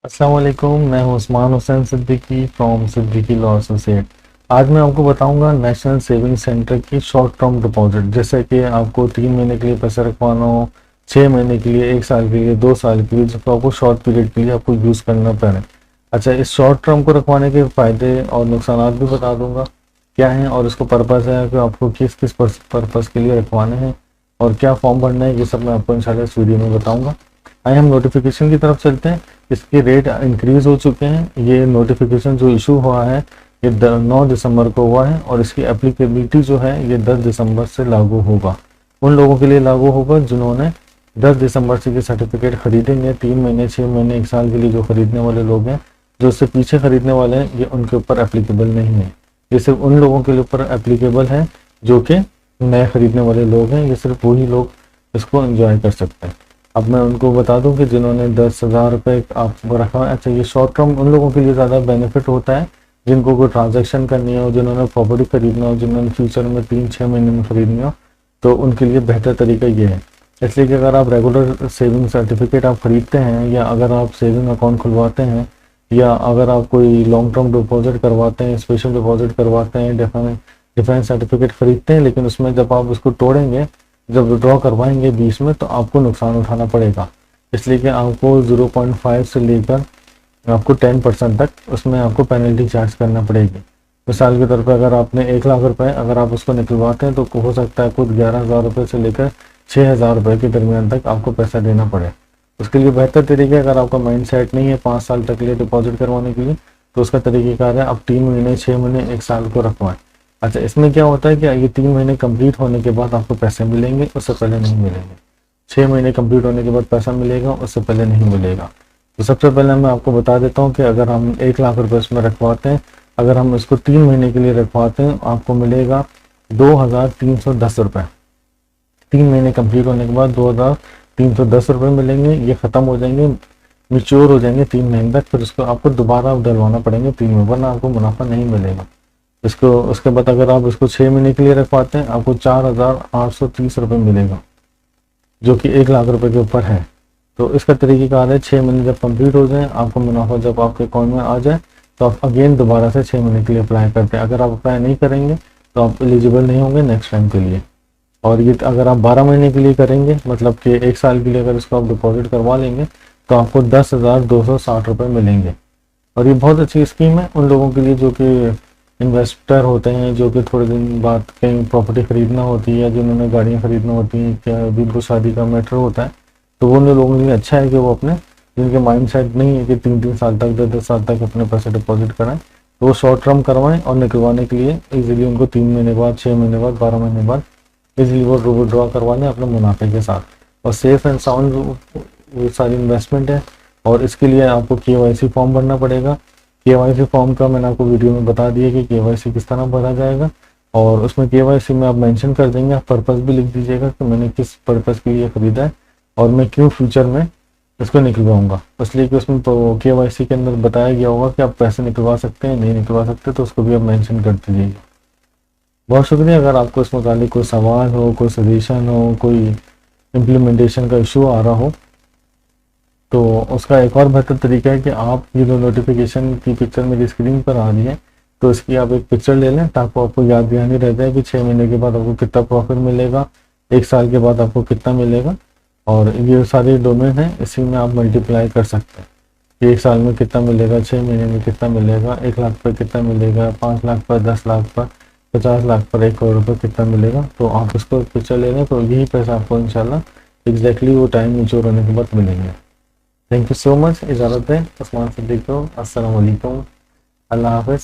अस्सलाम वालेकुम, मैं हूं Usman Hussain Siddiqui from Siddiqui law associate. आज मैं आपको बताऊंगा नेशनल सेविंग सेंटर की शॉर्ट टर्म डिपॉजिट। जैसे कि आपको 3 महीने के लिए पैसे रखवाना हो, 6 महीने के लिए, 1 साल के लिए, 2 साल के लिए, जिसको आपको शॉर्ट पीरियड के लिए आपको यूज़ करना पड़े। अच्छा, इस शॉर्ट टर्म को रखवाने के फ़ायदे और नुकसान भी बता दूंगा क्या हैं, और इसको पर्पज़ है कि आपको किस किस पर्पज़ के लिए रखवाने हैं और क्या फॉर्म भरना है, ये सब मैं आपको इंशाल्लाह इस वीडियो में बताऊँगा। आइए हम नोटिफिकेशन की तरफ चलते हैं। इसके रेट इंक्रीज़ हो चुके हैं। ये नोटिफिकेशन जो इशू हुआ है ये 9 दिसंबर को हुआ है और इसकी एप्लीकेबिलिटी जो है ये 10 दिसंबर से लागू होगा। उन लोगों के लिए लागू होगा जिन्होंने 10 दिसंबर से ये सर्टिफिकेट खरीदेंगे। 3 महीने, 6 महीने, 1 साल के लिए जो खरीदने वाले लोग हैं, जो उससे पीछे खरीदने वाले हैं, ये उनके ऊपर एप्लीकेबल नहीं है। ये सिर्फ उन लोगों के ऊपर एप्लीकेबल है जो कि नए खरीदने वाले लोग हैं। ये सिर्फ वही लोग इसको एंजॉय कर सकते हैं। अब मैं उनको बता दूं कि जिन्होंने 10,000 रुपये आपको रखा है, अच्छा, ये शॉर्ट टर्म उन लोगों के लिए ज़्यादा बेनिफिट होता है जिनको कोई ट्रांजैक्शन करनी हो, जिन्होंने प्रॉपर्टी खरीदना हो, जिन्होंने फ्यूचर में 3-6 महीने में खरीदनी हो, तो उनके लिए बेहतर तरीका ये है। इसलिए कि अगर आप रेगुलर सेविंग सर्टिफिकेट आप खरीदते हैं, या अगर आप सेविंग अकाउंट खुलवाते हैं, या अगर आप कोई लॉन्ग टर्म डिपॉजिट करवाते हैं, स्पेशल डिपॉजिट करवाते हैं, डिफेंस सर्टिफिकेट खरीदते हैं, लेकिन उसमें जब आप उसको तोड़ेंगे, जब विड्रॉ करवाएंगे 20 में, तो आपको नुकसान उठाना पड़ेगा। इसलिए कि आपको 0.5 से लेकर आपको 10% तक उसमें आपको पेनल्टी चार्ज करना पड़ेगी। मिसाल के तौर पर अगर आपने 1 लाख रुपए अगर आप उसको निकलवाते हैं, तो हो सकता है खुद 11,000 रुपये से लेकर 6,000 रुपये के दरमियान तक आपको पैसा देना पड़े। उसके लिए बेहतर तरीका, अगर आपका माइंड सेट नहीं है 5 साल तक के लिए डिपॉजिट करवाने के लिए, तो उसका तरीक़ेकार है आप 3 महीने, 6 महीने, 1 साल को रखवाएं। अच्छा, इसमें क्या होता है कि ये 3 महीने कंप्लीट होने के बाद आपको पैसे मिलेंगे, उससे पहले नहीं मिलेंगे। 6 महीने कंप्लीट होने के बाद पैसा मिलेगा, उससे पहले नहीं मिलेगा। तो सबसे पहले मैं आपको बता देता हूँ कि अगर हम 1 लाख रुपये इसमें रखवाते हैं, अगर हम इसको 3 महीने के लिए रखवाते हैं, आपको मिलेगा 2,310 रुपये। 3 महीने कंप्लीट होने के बाद 2,310 रुपये मिलेंगे। ये ख़त्म हो जाएंगे, मिच्योर हो जाएंगे 3 महीने तक। फिर उसको आपको दोबारा डलवाना पड़ेंगे 3 में, वरना आपको मुनाफा नहीं मिलेगा। इसको उसके बाद अगर आप इसको 6 महीने के लिए रखवाते हैं, आपको 4,830 रुपये मिलेगा, जो कि 1 लाख रुपए के ऊपर है। तो इसका तरीक़ेकार है, 6 महीने जब कंप्लीट हो जाए, आपको मुनाफा जब आपके अकाउंट में आ जाए, तो आप अगेन दोबारा से 6 महीने के लिए अप्लाई करते हैं। अगर आप अप्लाई नहीं करेंगे तो आप एलिजिबल नहीं होंगे नेक्स्ट टाइम के लिए। और ये अगर आप 12 महीने के लिए करेंगे, मतलब कि 1 साल के लिए अगर इसको आप डिपॉजिट करवा लेंगे, तो आपको 10,260 रुपये मिलेंगे। और ये बहुत अच्छी स्कीम है उन लोगों के लिए जो कि इन्वेस्टर होते हैं, जो कि थोड़े दिन बाद कहीं प्रॉपर्टी खरीदना होती है, या जिन्होंने गाड़ियाँ खरीदना होती हैं, क्या अभी तो शादी का मैटर होता है, तो वो उन लोगों के लिए अच्छा है कि वो अपने, जिनके माइंड सेट नहीं है कि 3-3 साल तक, 10-10 साल तक अपने पैसे डिपॉजिट कराएं, तो वो शॉर्ट टर्म करवाएं और निकलवाने के लिए ईजिली उनको 3 महीने बाद, 6 महीने बाद, 12 महीने बाद ईजिली वो विड्रॉ करवा लें अपने मुनाफे के साथ। और सेफ एंड साउंड वो सारी इन्वेस्टमेंट है। और इसके लिए आपको KYC फॉर्म भरना पड़ेगा। KYC फॉर्म का मैंने आपको वीडियो में बता दिया कि KYC किस तरह भरा जाएगा, और उसमें KYC में आप मेंशन कर देंगे, आप पर्पस भी लिख दीजिएगा कि मैंने किस पर्पस के लिए ख़रीदा है और मैं क्यों फ्यूचर में इसको निकलवाऊंगा। इसलिए कि उसमें KYC के अंदर बताया गया होगा कि आप पैसे निकलवा सकते हैं, नहीं निकलवा सकते, तो उसको भी आप मेंशन कर दीजिएगा। बहुत शुक्रिया। अगर आपको इस मुतालिक कोई सवाल हो, कोई सजेशन हो, कोई इम्प्लीमेंटेशन का इशू आ रहा हो, तो उसका एक और बेहतर तरीका है कि आप ये जो नोटिफिकेशन की पिक्चर मेरी स्क्रीन पर आ रही है, तो इसकी आप एक पिक्चर ले लें, ताकि आपको याद दहानी रहता है कि 6 महीने के बाद आपको कितना प्रॉफिट मिलेगा, 1 साल के बाद आपको कितना मिलेगा। और ये सारे डोमेन हैं, इसी में आप मल्टीप्लाई कर सकते हैं कि 1 साल में कितना मिलेगा, 6 महीने में कितना मिलेगा, 1 लाख पर कितना मिलेगा, 5 लाख पर, 10 लाख पर, 50 लाख पर, 1 करोड़ पर कितना मिलेगा। तो आप इसको पिक्चर ले लें, तो यही पैसा आपको इंशाल्लाह एग्जैक्टली वो टाइम मैच्योर होने के बाद मिलेंगे। Thank you so much. इजाज़त है, उस्मान सिद्दीकी को। अस्सलाम वालेकुम, अल्लाह हाफ़िज़।